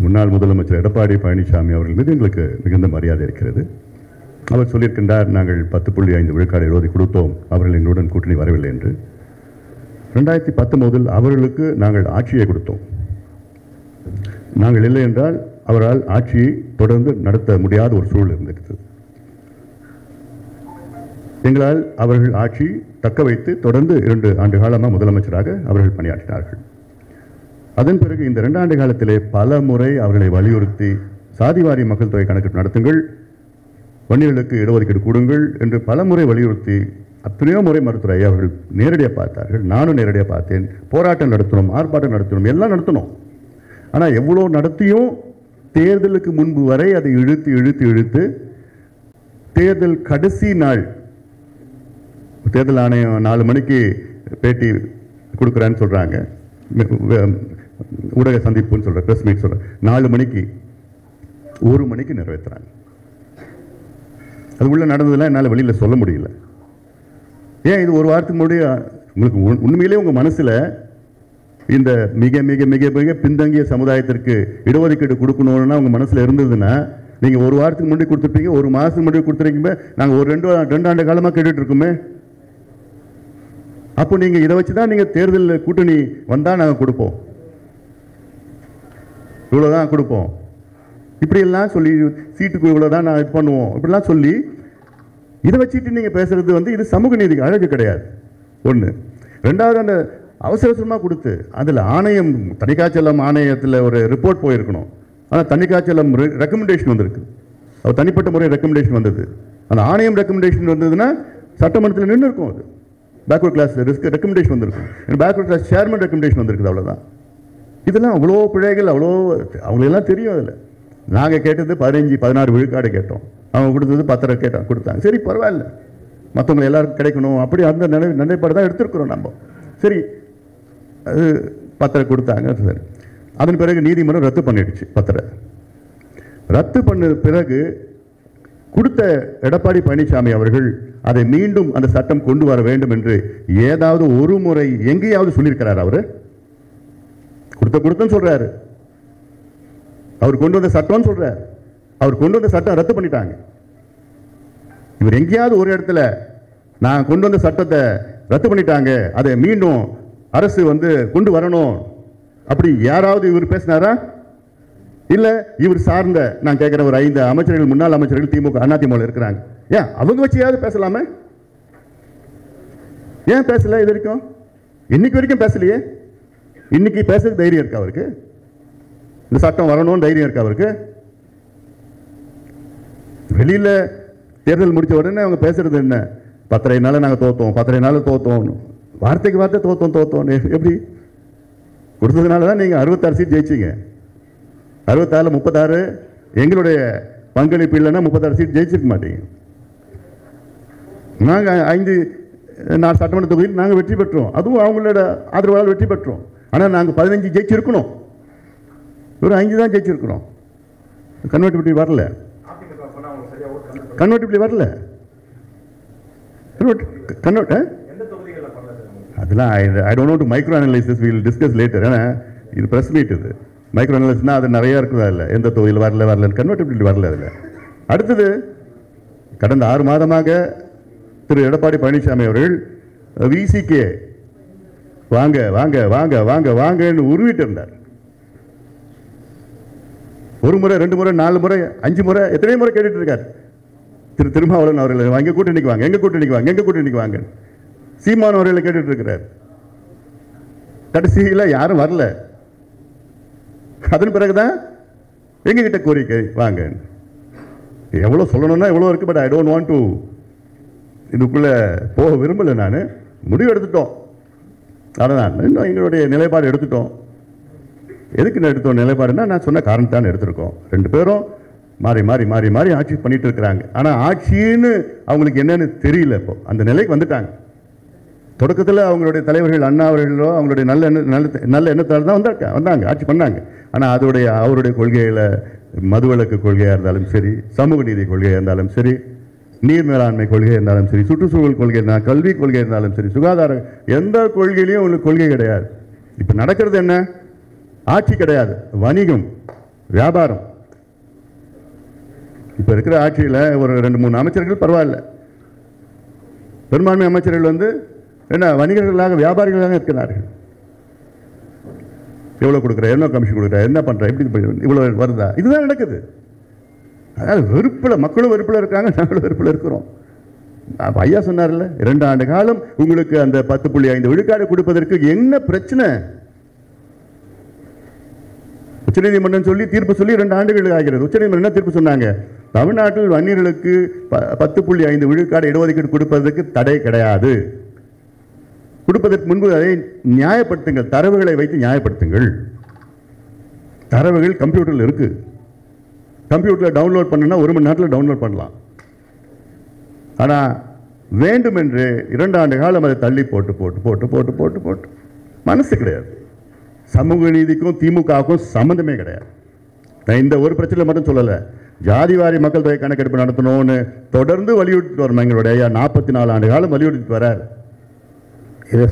முன்னாள் முதலமைச்சர் எடப்பாடி பழனிசாமி அவர்கள் மீது எங்களுக்கு மிகுந்த மரியாதை இருக்கிறது. அவர் சொல்லியிருக்கின்றார், நாங்கள் 10.5 விழுக்காடு எழுதி கொடுத்தோம், அவர்கள் எங்களுடன் கூட்டணி வரவில்லை என்று. 2019 அவர்களுக்கு நாங்கள் ஆட்சியை கொடுத்தோம். நாங்கள் இல்லை என்றால் அவரால் ஆட்சியை தொடர்ந்து நடத்த முடியாத ஒரு சூழல் இருந்திருக்கிறது. எங்களால் அவர்கள் ஆட்சி தக்க வைத்து தொடர்ந்து 2 ஆண்டு காலமாக முதலமைச்சராக அவர்கள் பணியாற்றினார்கள். அதன் பிறகு இந்த 2 ஆண்டு காலத்திலே பல முறை அவர்களை வலியுறுத்தி சாதிவாரி மக்கள் தொகை கணக்கெடுப்பு நடத்துங்கள், வன்னியர்களுக்கு இடஒதுக்கீடு கொடுங்கள் என்று பல முறை வலியுறுத்தி அத்தனையோ முறை மருத்துவரை அவர்கள் நேரடியாக பார்த்தார்கள். நானும் நேரடியாக பார்த்தேன். போராட்டம் நடத்தணும், ஆர்ப்பாட்டம் நடத்தணும், எல்லாம் நடத்தணும். ஆனால் எவ்வளோ நடத்தியும் தேர்தலுக்கு முன்பு வரை அதை இழுத்து இழுத்து இழுத்து தேர்தல் கடைசி நாள் தேர்தல் ஆணையம் 4 மணிக்கு பேட்டி கொடுக்குறான்னு சொல்கிறாங்க, ஊடக சந்திப்புன்னு சொல்கிறேன், ப்ரெஸ் மீட் சொல்கிறேன். 4 மணிக்கு 1 மணிக்கு நிறைவேற்றுறாங்க. அது உள்ள நடந்ததெல்லாம் என்னால் வெளியில் சொல்ல முடியல. ஏன் இது ஒரு வாரத்துக்கு முன்னாடி உங்களுக்கு உண்மையிலே உங்கள் மனசில் இந்த மிக மிக மிக மிக பின்தங்கிய சமுதாயத்திற்கு இடஒதுக்கீடு கொடுக்கணும்னா உங்கள் மனசில் இருந்ததுன்னா நீங்கள் ஒரு வாரத்துக்கு முன்னாடி கொடுத்துருப்பீங்க, ஒரு மாதத்துக்கு முன்னாடி கொடுத்துருக்கீங்க. நாங்கள் ஒரு 2 ஆண்டு காலமாக கேட்டுட்டு இருக்கோமே. அப்போ நீங்கள் இதை வச்சு தான் நீங்கள் தேர்தலில் கூட்டணி வந்தால் நாங்கள் கொடுப்போம், இவ்வளோதான் கொடுப்போம், இப்படியெல்லாம் சொல்லி சீட்டுக்கு இவ்வளோதான் நான் இது பண்ணுவோம், இப்படிலாம் சொல்லி இதை வச்சுட்டு நீங்கள் பேசுறது இது சமூக நீதிக்கு அழகு கிடையாது. ஒன்று. ரெண்டாவது, அந்த அவசர அவசரமாக கொடுத்து அதில் ஆணையம் தணிக்காச்சலம் ஆணையத்தில் ஒரு ரிப்போர்ட் போயிருக்கணும். ஆனால் தணிக்காச்சலம் ரெக்கமெண்டேஷன் வந்திருக்கு. அது தனிப்பட்ட முறை ரெக்கமெண்டேஷன் வந்தது. அந்த ஆணையம் ரெக்கமெண்டேஷன் வந்ததுன்னா சட்டமன்றத்தில் நின்று இருக்கும். அது பேக்வர்ட் கிளாஸ் ரெக்கமெண்டேஷன் வந்திருக்கும். பேக்வர்ட் கிளாஸ் சேர்மன் ரெக்கமெண்டேஷன் வந்திருக்குது. அவ்வளோதான். இதெல்லாம் அவ்வளோ பிழைகள், அவ்வளோ அவங்களெல்லாம் தெரியும். அதில் நாங்கள் கேட்டது 15-16 விழுக்காடு கேட்டோம், அவங்க கொடுத்தது 10 கொடுத்தாங்க. சரி, பரவாயில்ல, மற்றவங்க எல்லாருக்கும் கிடைக்கணும், அப்படி அந்த நிலைப்பாடு தான் எடுத்துருக்குறோம் நம்ம. சரி, அது 10 கொடுத்தாங்க. சரி, அதன் பிறகு நீதிமன்றம் ரத்து பண்ணிடுச்சு. 10 ரத்து பண்ண பிறகு கொடுத்த எடப்பாடி பழனிசாமி அவர்கள் அதை மீண்டும் அந்த சட்டம் கொண்டு வர வேண்டும் என்று ஏதாவது ஒரு முறை எங்கேயாவது சொல்லியிருக்கிறார்? அவரு கொடுத்தன்னு சொல்றாரு, அவர் கொண்டு வந்த சட்டம் சொல்றார், அவர் கொண்டு வந்த சட்டம் ரத்து பண்ணிட்டாங்க. இவர் எங்கேயாவது ஒரு இடத்துல நான் கொண்டு வந்த சட்டத்தை ரத்து பண்ணிட்டாங்க, அதை மீண்டும் அரசு கொண்டு வரணும் அப்படி யாராவது இவர் பேசினாரா? இல்ல இவர் சார்ந்த நான் கேட்கிற ஒரு 5 அமைச்சர்கள், முன்னாள் அமைச்சர்கள் திமுக அதிமுக இருக்கிறாங்க, ஏன் அவங்க வச்சியாவது பேசலாமே? ஏன் பேசல? இது வரைக்கும் இன்னைக்கு வரைக்கும் பேசலையே. இன்னைக்கு பேசுறது தைரியம் இருக்கா அவருக்கு? இந்த சட்டம் வரணும்னு தைரியம் இருக்கா அவருக்கு? வெளியில தேர்தல் முடிச்ச உடனே அவங்க பேசுறது என்ன? 10 நாள் நாங்கள் தோத்தோம், 10 நாள் தோத்தோம், வார்த்தைக்கு வார்த்தை தோத்தோம். எப்படி கொடுத்ததுனால தான் நீங்கள் 66 சீட் ஜெயிச்சிங்க. 66 36 எங்களுடைய பங்களிப்பு இல்லைன்னா 36 சீட் ஜெயிச்சிருக்க மாட்டீங்க. நாங்கள் 4 சட்டமன்ற தொகுதியில் நாங்கள் வெற்றி பெற்றோம், அதுவும் அவங்களோட ஆதரவால் வெற்றி பெற்றோம். ஆனால் நாங்கள் 15 ஜெயிச்சிருக்கணும், ஒரு 5 தான் ஜெயிச்சிருக்கிறோம். கன்வெர்ட்டிபிலிட்டி வரல, கன்வெர்ட்டிபிலிட்டி வரல. அதெல்லாம் I don't know to micro analysis, we will discuss later. ஏன்னா இது ப்ரெஸ் மீட், இது மைக்ரோ அனலைசிஸ்னால் அது நிறையா இருக்குதா? இல்லை, எந்த தொகுதியில் வரல கன்வெர்ட்டிபிலிட்டி வரல. அதில் அடுத்தது கடந்த 6 மாதமாக திரு எடப்பாடி பழனிசாமி அவர்கள் விசிகே வாங்க வாங்க வாங்க வாங்க வாங்கன்னு உருவிட்டு இருந்தார். 1 முறை 2 முறை 4 முறை 5 முறை எத்தனை முறை கேட்டுட்டு இருக்கார் திரு திருமாவளவன் அவர்கள், எங்க கூட்டணிக்கு வாங்க, எங்க கூட்டணிக்கு வாங்க, எங்க கூட்டணிக்கு வாங்க. சீமான் அவர்களை கேட்டுட்டு இருக்கிறார். கடைசியில் யாரும் வரல. அதன் பிறகுதான் எங்ககிட்ட கோரிக்கை வாங்க. எவ்வளோ சொல்லணும்னா எவ்வளோ இருக்கு, but I don't want to இதுக்குள்ள போக விரும்பலை. நான் முடிவு எடுத்துட்டோம், அதான் இன்னும் எங்களுடைய நிலைப்பாடு எடுத்துட்டோம். எதுக்கு எடுத்தோம் நிலைப்பாடுன்னா, நான் சொன்ன காரணத்தான் எடுத்திருக்கோம். 2 பேரும் மாறி மாறி மாறி மாறி ஆட்சி பண்ணிட்டு இருக்கிறாங்க. ஆனால் ஆட்சின்னு அவங்களுக்கு என்னன்னு தெரியல. இப்போ அந்த நிலைக்கு வந்துட்டாங்க. தொடக்கத்தில் அவங்களுடைய தலைவர்கள் அண்ணா அவர்களோ அவங்களுடைய நல்ல எண்ணத்தால் தான் வந்தாங்க, ஆட்சி பண்ணாங்க. ஆனால் அவருடைய கொள்கையில் மதுவிலக்கு கொள்கையாக இருந்தாலும் சரி, சமூக நீதி கொள்கையாக இருந்தாலும் சரி, நீர் மேலாண்மை கொள்கை இருந்தாலும் சரி, சுற்றுச்சூழல் கொள்கை இருந்தாலும், கல்வி கொள்கை இருந்தாலும் சரி, சுகாதார எந்த கொள்கையிலையும் உங்களுக்கு கொள்கை கிடையாது. இப்போ நடக்கிறது என்ன? ஆட்சி கிடையாது, வணிகம். வியாபாரம். இப்போ இருக்கிற ஆட்சியில் ஒரு 2-3 அமைச்சர்கள் பரவாயில்ல, பெரும்பான்மை அமைச்சர்கள் வந்து என்ன வணிகர்களாக வியாபாரிகளாக இருக்கிறார்கள். எவ்வளோ கொடுக்குற, என்ன கமிஷன் கொடுக்குற, என்ன பண்ணுற, எப்படி இவ்வளோ வருதா, இதுதான் நடக்குது. அதாவது வெறுப்பில், மக்களும் வெறுப்பில் இருக்காங்க, நாங்களும் வெறுப்பில் இருக்கிறோம். ஐயா சொன்னார்ல, 2 ஆண்டு காலம் உங்களுக்கு அந்த 10.5 விழுக்காடு கொடுப்பதற்கு என்ன பிரச்சனை? உச்சநீதிமன்றம் சொல்லி தீர்ப்பு சொல்லி 2 ஆண்டுகள் ஆகிறது. உச்சநீதிமன்றம் என்ன தீர்ப்பு சொன்னாங்க? தமிழ்நாட்டில் வன்னியர்களுக்கு 10.5 விழுக்காடு இடஒதுக்கீடு கொடுப்பதற்கு தடை கிடையாது. கொடுப்பதற்கு முன்பு அதை நியாயப்படுத்துங்கள், தரவுகளை வைத்து நியாயப்படுத்துங்கள். தரவுகள் கம்ப்யூட்டரில் இருக்கு, கம்ப்யூட்டரில் டவுன்லோட் பண்ணுனா 1 மணி நேரத்தில் டவுன்லோட் பண்ணலாம். ஆனால் வேண்டுமென்று 2 ஆண்டு காலம் அதை தள்ளி போட்டு போட்டு போட்டு போட்டு போட்டு போட்டு மனசு கிடையாது. சமூக நீதிக்கும் திமுகவுக்கும் சம்மந்தமே கிடையாது. நான் இந்த ஒரு பிரச்சனை மட்டும் சொல்லலை, ஜாதிவாரி மக்கள் தொகை கணக்கெடுப்பு நடத்தணும்னு தொடர்ந்து வலியுறுத்திட்டு வரோம். எங்களுடைய 44 ஆண்டு காலம் வலியுறுத்திட்டு வரார். இதை